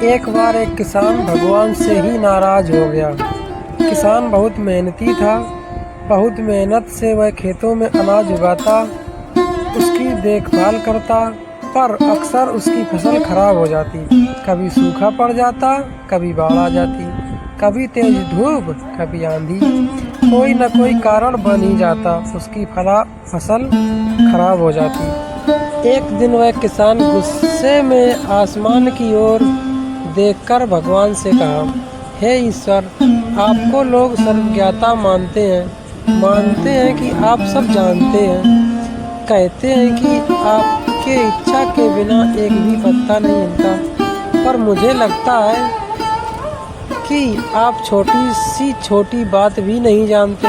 एक बार एक किसान भगवान से ही नाराज हो गया। किसान बहुत मेहनती था। बहुत मेहनत से वह खेतों में अनाज उगाता, उसकी देखभाल करता, पर अक्सर उसकी फसल खराब हो जाती। कभी सूखा पड़ जाता, कभी बाढ़ आ जाती, कभी तेज धूप, कभी आंधी। कोई न कोई कारण बन ही जाता, उसकी फसल खराब हो जाती। एक दिन वह किसान गुस्से में आसमान की ओर देखकर भगवान से कहा, हे ईश्वर, आपको लोग सर्वज्ञता मानते हैं कि आप सब जानते हैं। कहते हैं कि आपके इच्छा के बिना एक भी पत्ता नहीं हिलता, पर मुझे लगता है कि आप छोटी सी छोटी बात भी नहीं जानते।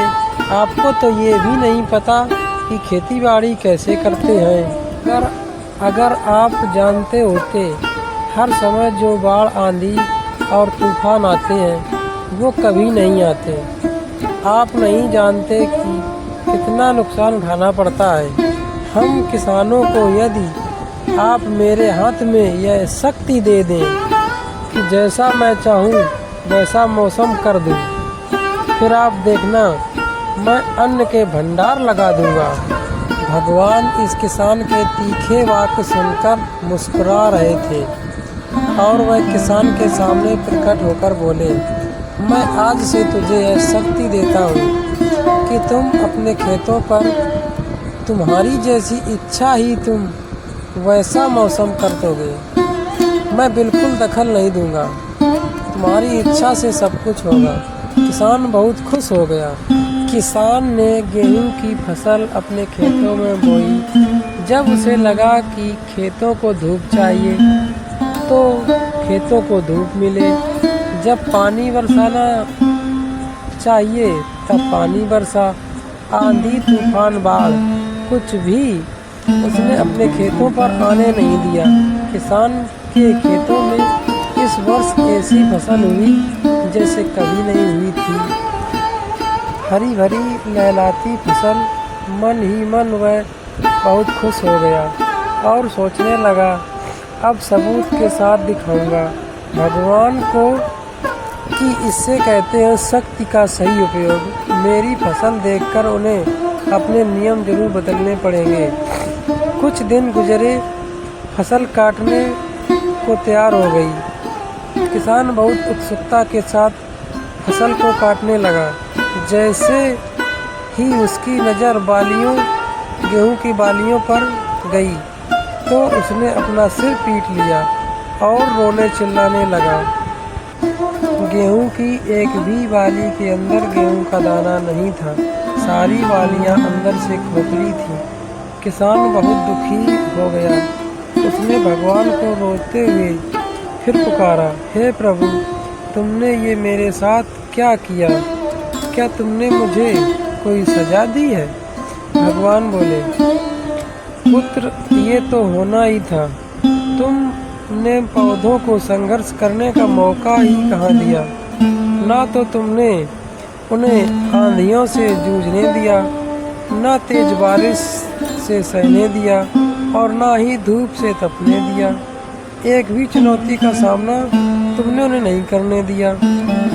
आपको तो ये भी नहीं पता कि खेती बाड़ी कैसे करते हैं। अगर आप जानते होते, हर समय जो बाढ़, आंधी और तूफान आते हैं वो कभी नहीं आते। आप नहीं जानते कि कितना नुकसान उठाना पड़ता है हम किसानों को। यदि आप मेरे हाथ में यह शक्ति दे दें कि जैसा मैं चाहूँ वैसा मौसम कर दूँ, फिर आप देखना, मैं अन्न के भंडार लगा दूँगा। भगवान इस किसान के तीखे वाक्य सुनकर मुस्कुरा रहे थे और वह किसान के सामने प्रकट होकर बोले, मैं आज से तुझे यह शक्ति देता हूँ कि तुम अपने खेतों पर तुम्हारी जैसी इच्छा ही तुम वैसा मौसम कर दोगे। मैं बिल्कुल दखल नहीं दूंगा, तुम्हारी इच्छा से सब कुछ होगा। किसान बहुत खुश हो गया। किसान ने गेहूं की फसल अपने खेतों में बोई। जब उसे लगा कि खेतों को धूप चाहिए तो खेतों को धूप मिले, जब पानी बरसाना चाहिए तब पानी बरसा। आंधी, तूफान, बाढ़ कुछ भी उसने अपने खेतों पर आने नहीं दिया। किसान के खेतों में इस वर्ष ऐसी फसल हुई जैसे कभी नहीं हुई थी। हरी भरी लहलाती फसल। मन ही मन वह बहुत खुश हो गया और सोचने लगा, अब सबूत के साथ दिखाऊंगा भगवान को कि इससे कहते हैं शक्ति का सही उपयोग। मेरी फसल देखकर उन्हें अपने नियम जरूर बदलने पड़ेंगे। कुछ दिन गुजरे, फसल काटने को तैयार हो गई। किसान बहुत उत्सुकता के साथ फसल को काटने लगा। जैसे ही उसकी नज़र गेहूं की बालियों पर गई तो उसने अपना सिर पीट लिया और रोने चिल्लाने लगा। गेहूं की एक भी बाली के अंदर गेहूं का दाना नहीं था। सारी बालियां अंदर से खोखली थीं। किसान बहुत दुखी हो गया। उसने भगवान को रोते हुए फिर पुकारा, हे प्रभु, तुमने ये मेरे साथ क्या किया? क्या तुमने मुझे कोई सजा दी है? भगवान बोले, पुत्र, ये तो होना ही था। तुमने पौधों को संघर्ष करने का मौका ही कहाँ दिया। ना तो तुमने उन्हें आंधियों से जूझने दिया, ना तेज बारिश से सहने दिया और ना ही धूप से तपने दिया। एक भी चुनौती का सामना तुमने उन्हें नहीं करने दिया।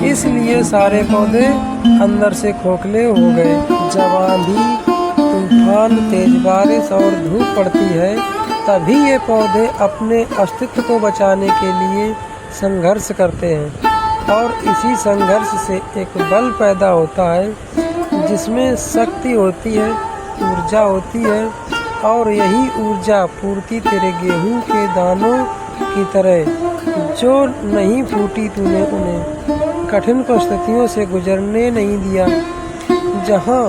इसलिए सारे पौधे अंदर से खोखले हो गए। जब आंधी, तूफान, तेज बारिश और धूप पड़ती है, तभी ये पौधे अपने अस्तित्व को बचाने के लिए संघर्ष करते हैं और इसी संघर्ष से एक बल पैदा होता है जिसमें शक्ति होती है, ऊर्जा होती है और यही ऊर्जा पूर्ति तेरे गेहूं के दानों की तरह जो नहीं फूटी। तूने उन्हें कठिन परिस्थितियों से गुजरने नहीं दिया जहां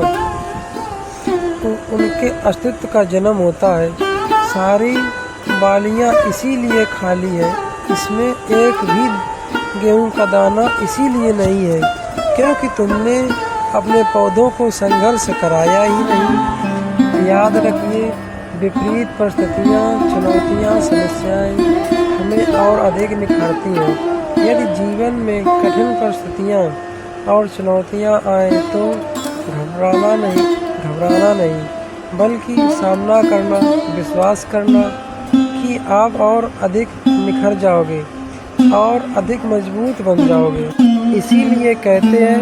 उनके अस्तित्व का जन्म होता है। सारी बालियां इसीलिए खाली है, इसमें एक भी गेहूं का दाना इसीलिए नहीं है क्योंकि तुमने अपने पौधों को संघर्ष कराया ही नहीं। याद रखिए, विपरीत परिस्थितियाँ, चुनौतियाँ, समस्याएं हमें और अधिक निखारती हैं। यदि जीवन में कठिन परिस्थितियाँ और चुनौतियाँ आए तो घबराना नहीं बल्कि सामना करना, विश्वास करना कि आप और अधिक निखर जाओगे। और अधिक मजबूत बन जाओगे। इसीलिए कहते हैं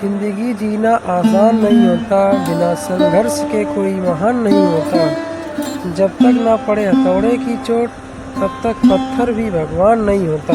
जिंदगी जीना आसान नहीं होता, बिना संघर्ष के कोई महान नहीं होता। जब तक ना पड़े हथौड़े की चोट तब तक पत्थर भी भगवान नहीं होता।